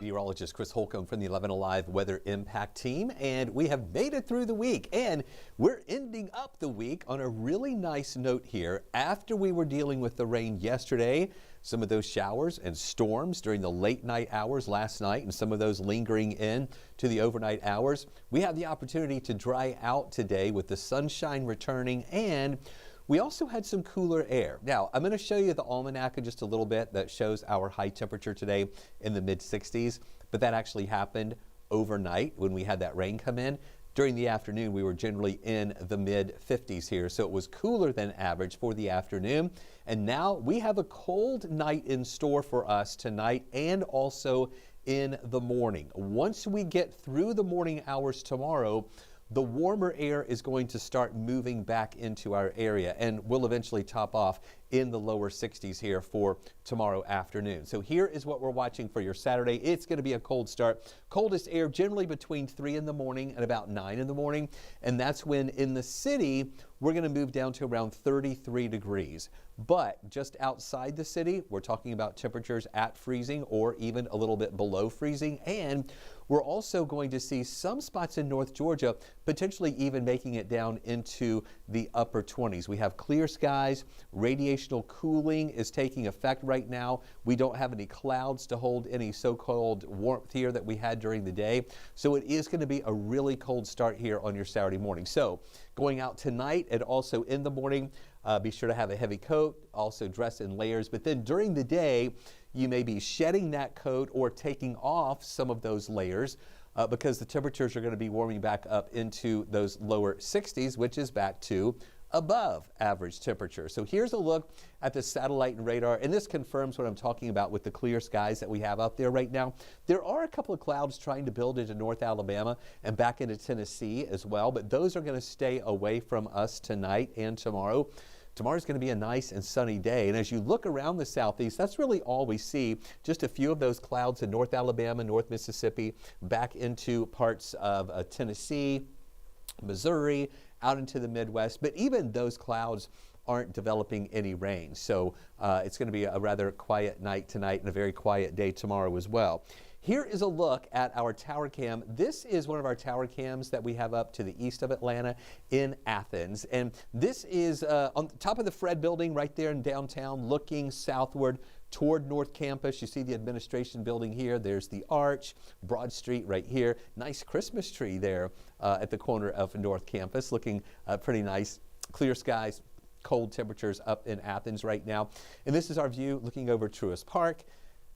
Meteorologist Chris Holcomb from the 11 Alive Weather Impact Team, and we have made it through the week, and we're ending up the week on a really nice note here. After we were dealing with the rain yesterday, some of those showers and storms during the late night hours last night, and some of those lingering in to the overnight hours, we have the opportunity to dry out today with the sunshine returning, and we also had some cooler air. Now, I'm going to show you the almanac in just a little bit that shows our high temperature today in the mid-60s, but that actually happened overnight when we had that rain come in. During the afternoon, we were generally in the mid-50s here, so it was cooler than average for the afternoon. And now we have a cold night in store for us tonight and also in the morning. Once we get through the morning hours tomorrow, the warmer air is going to start moving back into our area, and we'll eventually top off in the lower 60s here for tomorrow afternoon. So here is what we're watching for your Saturday. It's going to be a cold start. Coldest air generally between 3 in the morning and about 9 in the morning. And that's when in the city, we're going to move down to around 33 degrees. But just outside the city, we're talking about temperatures at freezing or even a little bit below freezing. And we're also going to see some spots in North Georgia potentially even making it down into the upper 20s. We have clear skies. Radiational cooling is taking effect right now. We don't have any clouds to hold any so-called warmth here that we had during the day. So it is going to be a really cold start here on your Saturday morning. So going out tonight and also in the morning, be sure to have a heavy coat, also dress in layers. But then during the day, you may be shedding that coat or taking off some of those layers because the temperatures are going to be warming back up into those lower 60s, which is back to above average temperature. So here's a look at the satellite and radar, and this confirms what I'm talking about with the clear skies that we have out there right now. There are a couple of clouds trying to build into North Alabama and back into Tennessee as well, but those are going to stay away from us tonight and tomorrow. Tomorrow's going to be a nice and sunny day, and as you look around the southeast, that's really all we see. Just a few of those clouds in North Alabama, North Mississippi, back into parts of Tennessee, Missouri, out into the Midwest, but even those clouds aren't developing any rain. So it's going to be a rather quiet night tonight and a very quiet day tomorrow as well. Here is a look at our tower cam. This is one of our tower cams that we have up to the east of Atlanta in Athens. And this is on top of the Fred building right there in downtown, looking southward toward North Campus. You see the administration building here. There's the Arch, Broad Street right here. Nice Christmas tree there at the corner of North Campus, looking pretty nice. Clear skies, cold temperatures up in Athens right now. And this is our view looking over Truist Park.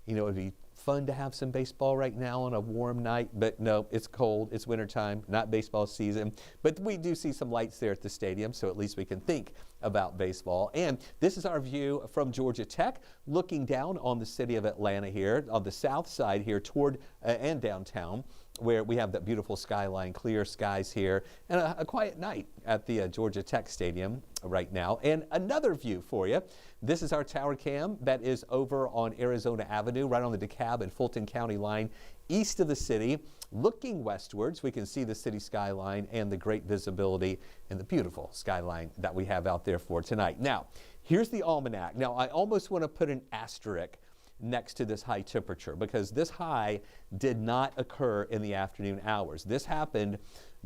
You know, it would be fun to have some baseball right now on a warm night, but no, it's cold, it's wintertime, not baseball season. But we do see some lights there at the stadium, so at least we can think about baseball. And this is our view from Georgia Tech, looking down on the city of Atlanta here, on the south side here toward and downtown, where we have that beautiful skyline, clear skies here, and a quiet night at the Georgia Tech Stadium right now. And another view for you. This is our tower cam that is over on Arizona Avenue, right on the DeKalb and Fulton County line, east of the city. Looking westwards, we can see the city skyline and the great visibility and the beautiful skyline that we have out there for tonight. Now, here's the almanac. Now, I almost want to put an asterisk next to this high temperature because this high did not occur in the afternoon hours. This happened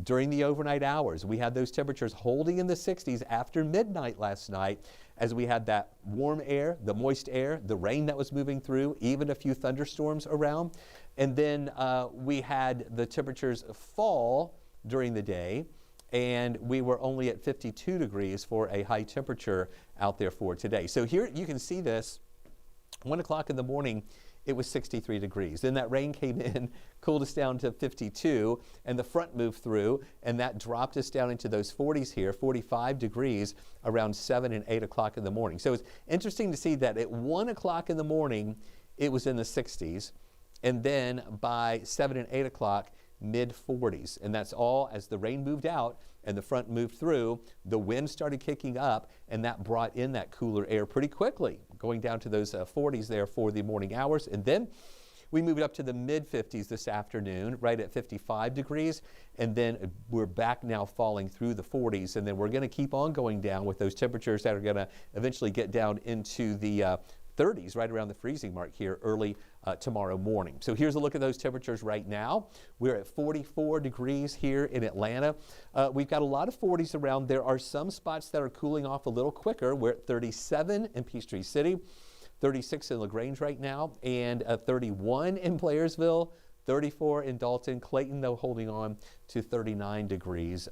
during the overnight hours. We had those temperatures holding in the 60s after midnight last night as we had that warm air, the moist air, the rain that was moving through, even a few thunderstorms around. And then we had the temperatures fall during the day, and we were only at 52 degrees for a high temperature out there for today. So here you can see this. 1 o'clock in the morning, it was 63 degrees. Then that rain came in, cooled us down to 52, and the front moved through, and that dropped us down into those 40s here, 45 degrees around 7 and 8 o'clock in the morning. So it's interesting to see that at 1 o'clock in the morning, it was in the 60s, and then by 7 and 8 o'clock, mid-40s. And that's all as the rain moved out and the front moved through, the wind started kicking up, and that brought in that cooler air pretty quickly, going down to those 40s there for the morning hours. And then we moved up to the mid-50s this afternoon, right at 55 degrees, and then we're back now falling through the 40s, and then we're going to keep on going down with those temperatures that are going to eventually get down into the 30s, right around the freezing mark here early tomorrow morning. So here's a look at those temperatures right now. We're at 44 degrees here in Atlanta. We've got a lot of 40s around. There are some spots that are cooling off a little quicker. We're at 37 in Peachtree City, 36 in LaGrange right now, and 31 in Blairsville, 34 in Dalton. Clayton, though, holding on to 39 degrees.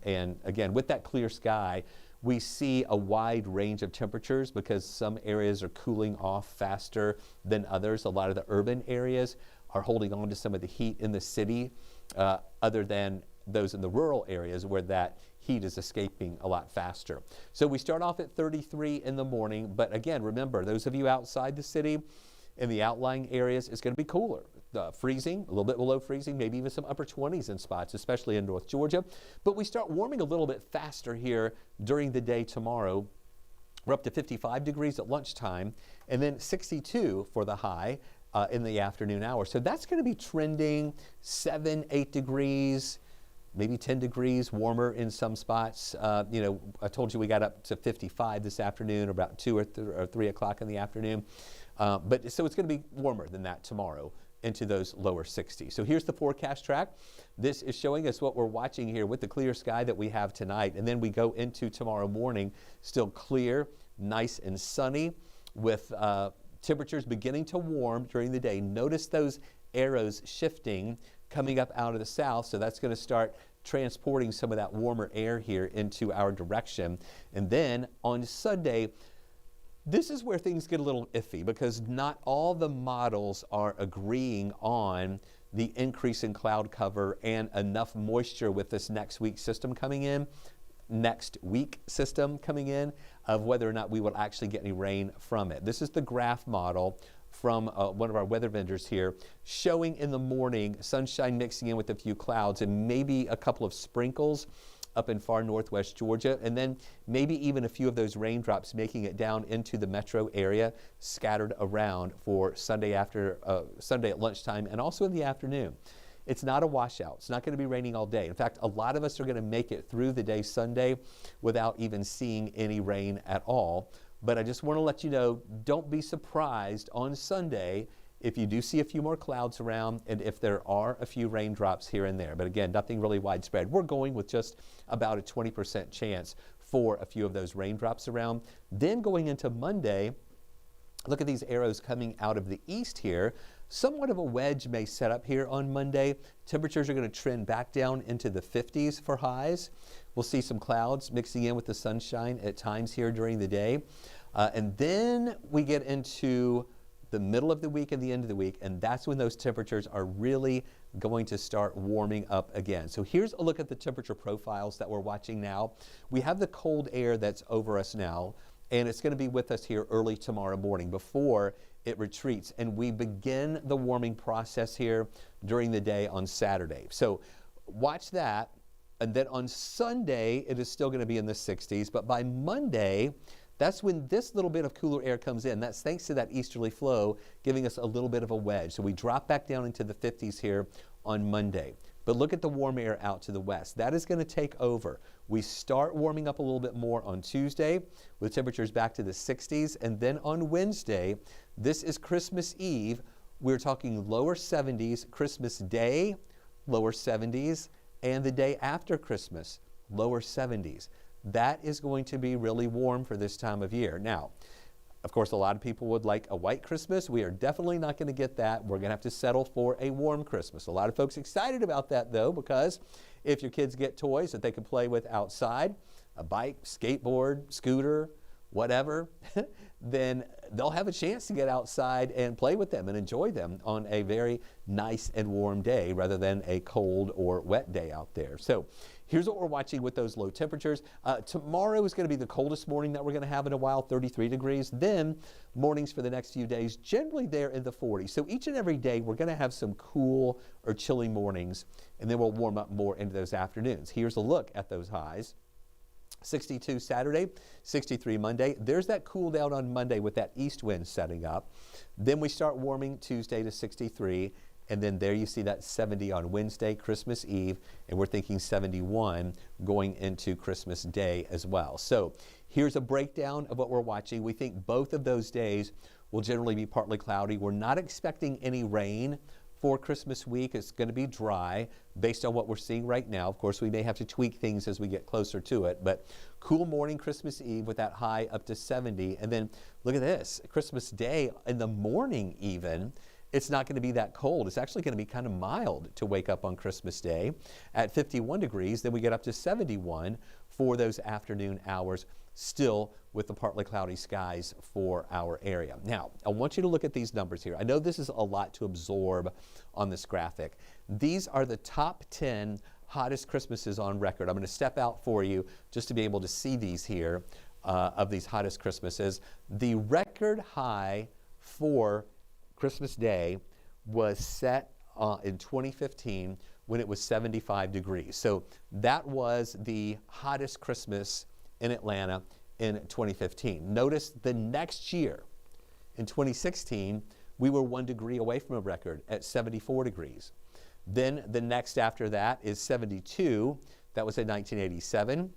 And again, with that clear sky, we see a wide range of temperatures because some areas are cooling off faster than others. A lot of the urban areas are holding on to some of the heat in the city, other than those in the rural areas where that heat is escaping a lot faster. So we start off at 33 in the morning, but again, remember, those of you outside the city, in the outlying areas, it's going to be cooler. Freezing, a little bit below freezing, maybe even some upper 20s in spots, especially in North Georgia. But we start warming a little bit faster here during the day tomorrow. We're up to 55 degrees at lunchtime, and then 62 for the high in the afternoon hours. So that's going to be trending 7, 8 degrees, maybe 10 degrees warmer in some spots. You know, I told you we got up to 55 this afternoon, about 2 or 3 o'clock in the afternoon. But so it's going to be warmer than that tomorrow into those lower 60s. So here's the forecast track. This is showing us what we're watching here with the clear sky that we have tonight. And then we go into tomorrow morning, still clear, nice and sunny, with temperatures beginning to warm during the day. Notice those arrows shifting, coming up out of the south. So that's going to start transporting some of that warmer air here into our direction. And then on Sunday, this is where things get a little iffy because not all the models are agreeing on the increase in cloud cover and enough moisture with this next week system coming in, of whether or not we will actually get any rain from it. This is the graph model from one of our weather vendors here, showing in the morning sunshine mixing in with a few clouds and maybe a couple of sprinkles up in far northwest Georgia, and then maybe even a few of those raindrops making it down into the metro area, scattered around for Sunday at lunchtime and also in the afternoon. It's not a washout. It's not going to be raining all day. In fact, a lot of us are going to make it through the day Sunday without even seeing any rain at all. But I just want to let you know, don't be surprised on Sunday if you do see a few more clouds around and if there are a few raindrops here and there. But again, nothing really widespread. We're going with just about a 20% chance for a few of those raindrops around. Then going into Monday, look at these arrows coming out of the east here. Somewhat of a wedge may set up here on Monday. Temperatures are going to trend back down into the 50s for highs. We'll see some clouds mixing in with the sunshine at times here during the day. And then we get into the middle of the week and the end of the week, and that's when those temperatures are really going to start warming up again. So here's a look at the temperature profiles that we're watching now. We have the cold air that's over us now, and it's going to be with us here early tomorrow morning before it retreats, and we begin the warming process here during the day on Saturday. So watch that, and then on Sunday it is still going to be in the 60s, but by Monday, that's when this little bit of cooler air comes in. That's thanks to that easterly flow giving us a little bit of a wedge. So we drop back down into the 50s here on Monday. But look at the warm air out to the west. That is going to take over. We start warming up a little bit more on Tuesday with temperatures back to the 60s. And then on Wednesday, this is Christmas Eve. We're talking lower 70s, Christmas Day, lower 70s, and the day after Christmas, lower 70s. That is going to be really warm for this time of year. Now, of course, a lot of people would like a white Christmas. We are definitely not going to get that. We're going to have to settle for a warm Christmas. A lot of folks excited about that, though, because if your kids get toys that they can play with outside, a bike, skateboard, scooter, whatever, then they'll have a chance to get outside and play with them and enjoy them on a very nice and warm day rather than a cold or wet day out there. So here's what we're watching with those low temperatures. Tomorrow is going to be the coldest morning that we're going to have in a while, 33 degrees. Then mornings for the next few days, generally there in the 40s. So each and every day we're going to have some cool or chilly mornings, and then we'll warm up more into those afternoons. Here's a look at those highs. 62 Saturday, 63 Monday. There's that cool down on Monday with that east wind setting up. Then we start warming Tuesday to 63. And then there you see that 70 on Wednesday, Christmas Eve, and we're thinking 71 going into Christmas Day as well. So here's a breakdown of what we're watching. We think both of those days will generally be partly cloudy. We're not expecting any rain for Christmas week. It's going to be dry based on what we're seeing right now. Of course, we may have to tweak things as we get closer to it, but cool morning Christmas Eve with that high up to 70. And then look at this, Christmas Day in the morning even, it's not going to be that cold. It's actually going to be kind of mild to wake up on Christmas Day at 51 degrees. Then we get up to 71 for those afternoon hours, still with the partly cloudy skies for our area. Now, I want you to look at these numbers here. I know this is a lot to absorb on this graphic. These are the top 10 hottest Christmases on record. I'm going to step out for you just to be able to see these here of these hottest Christmases. The record high for Christmas Day was set in 2015 when it was 75 degrees. So that was the hottest Christmas in Atlanta in 2015. Notice the next year, in 2016, we were 1 degree away from a record at 74 degrees. Then the next after that is 72. That was in 1987,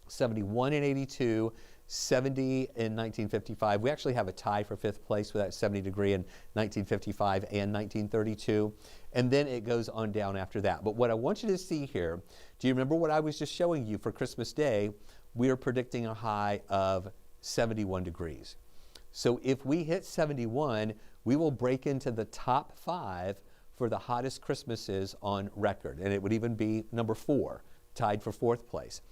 71 in 82, 70 in 1955. We actually have a tie for 5th place with that 70 degree in 1955 and 1932. And then it goes on down after that. But what I want you to see here, do you remember what I was just showing you for Christmas Day? We are predicting a high of 71 degrees. So if we hit 71, we will break into the top 5 for the hottest Christmases on record. And it would even be number 4, tied for 4th place.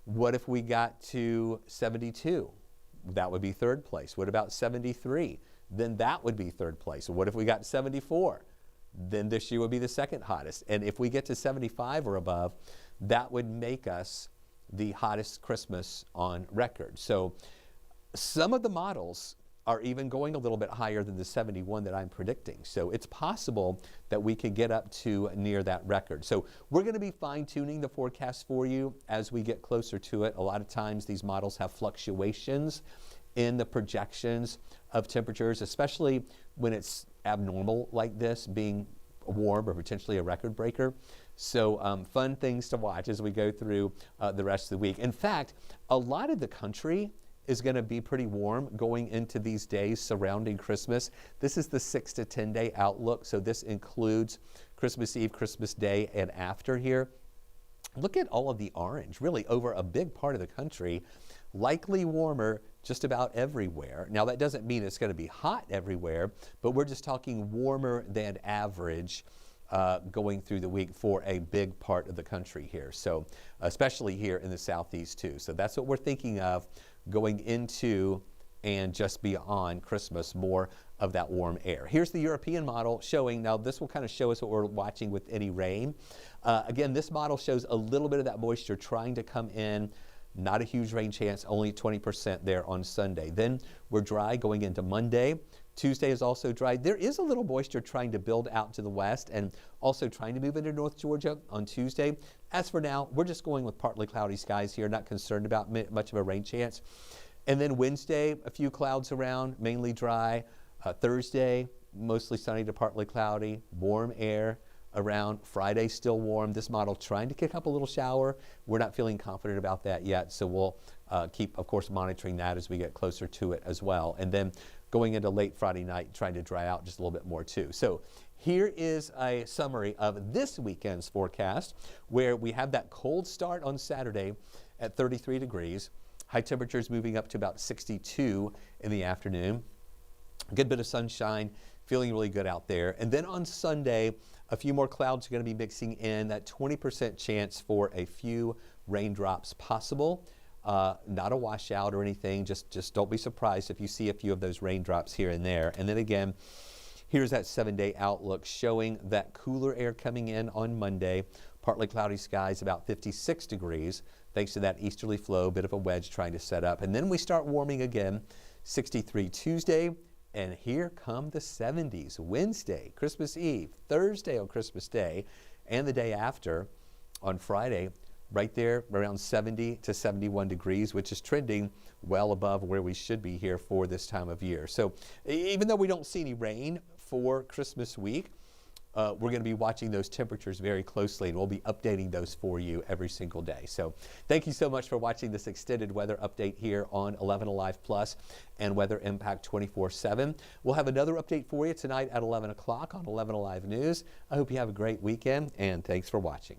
What if we got to 72? That would be 3rd place. What about 73? Then that would be 3rd place. What if we got 74? Then this year would be the 2nd hottest. And if we get to 75 or above, that would make us the hottest Christmas on record. So some of the models are even going a little bit higher than the 71 that I'm predicting. So it's possible that we could get up to near that record. So we're going to be fine-tuning the forecast for you as we get closer to it. A lot of times these models have fluctuations in the projections of temperatures, especially when it's abnormal like this, being warm or potentially a record breaker. So fun things to watch as we go through the rest of the week. In fact, a lot of the country is going to be pretty warm going into these days surrounding Christmas. This is the 6 to 10 day outlook, so this includes Christmas Eve, Christmas Day, and after here. Look at all of the orange, really over a big part of the country, likely warmer just about everywhere. Now that doesn't mean it's going to be hot everywhere, but we're just talking warmer than average going through the week for a big part of the country here. So especially here in the southeast too. So that's what we're thinking of going into and just beyond Christmas, more of that warm air. Here's the European model showing, now this will kind of show us what we're watching with any rain. Again, this model shows a little bit of that moisture trying to come in. Not a huge rain chance, only 20% there on Sunday. Then we're dry going into Monday. Tuesday is also dry. There is a little moisture trying to build out to the west and also trying to move into North Georgia on Tuesday. As for now, we're just going with partly cloudy skies here, not concerned about much of a rain chance. And then Wednesday, a few clouds around, mainly dry. Thursday, mostly sunny to partly cloudy, warm air around. Friday, still warm. This model trying to kick up a little shower. We're not feeling confident about that yet, so we'll keep, of course, monitoring that as we get closer to it as well. And then going into late Friday night, trying to dry out just a little bit more too. So here is a summary of this weekend's forecast, where we have that cold start on Saturday at 33 degrees. High temperatures moving up to about 62 in the afternoon. A good bit of sunshine, feeling really good out there. And then on Sunday, a few more clouds are going to be mixing in, that 20% chance for a few raindrops possible. Not a washout or anything, just don't be surprised if you see a few of those raindrops here and there. And then again, here's that 7-day outlook showing that cooler air coming in on Monday. Partly cloudy skies, about 56 degrees, thanks to that easterly flow, bit of a wedge trying to set up. And then we start warming again, 63 Tuesday, and here come the 70s. Wednesday, Christmas Eve, Thursday on Christmas Day, and the day after on Friday, right there around 70 to 71 degrees, which is trending well above where we should be here for this time of year. So even though we don't see any rain for Christmas week, we're going to be watching those temperatures very closely, and we'll be updating those for you every single day. So thank you so much for watching this extended weather update here on 11 Alive Plus and Weather Impact 24/7. We'll have another update for you tonight at 11 o'clock on 11 Alive News. I hope you have a great weekend, and thanks for watching.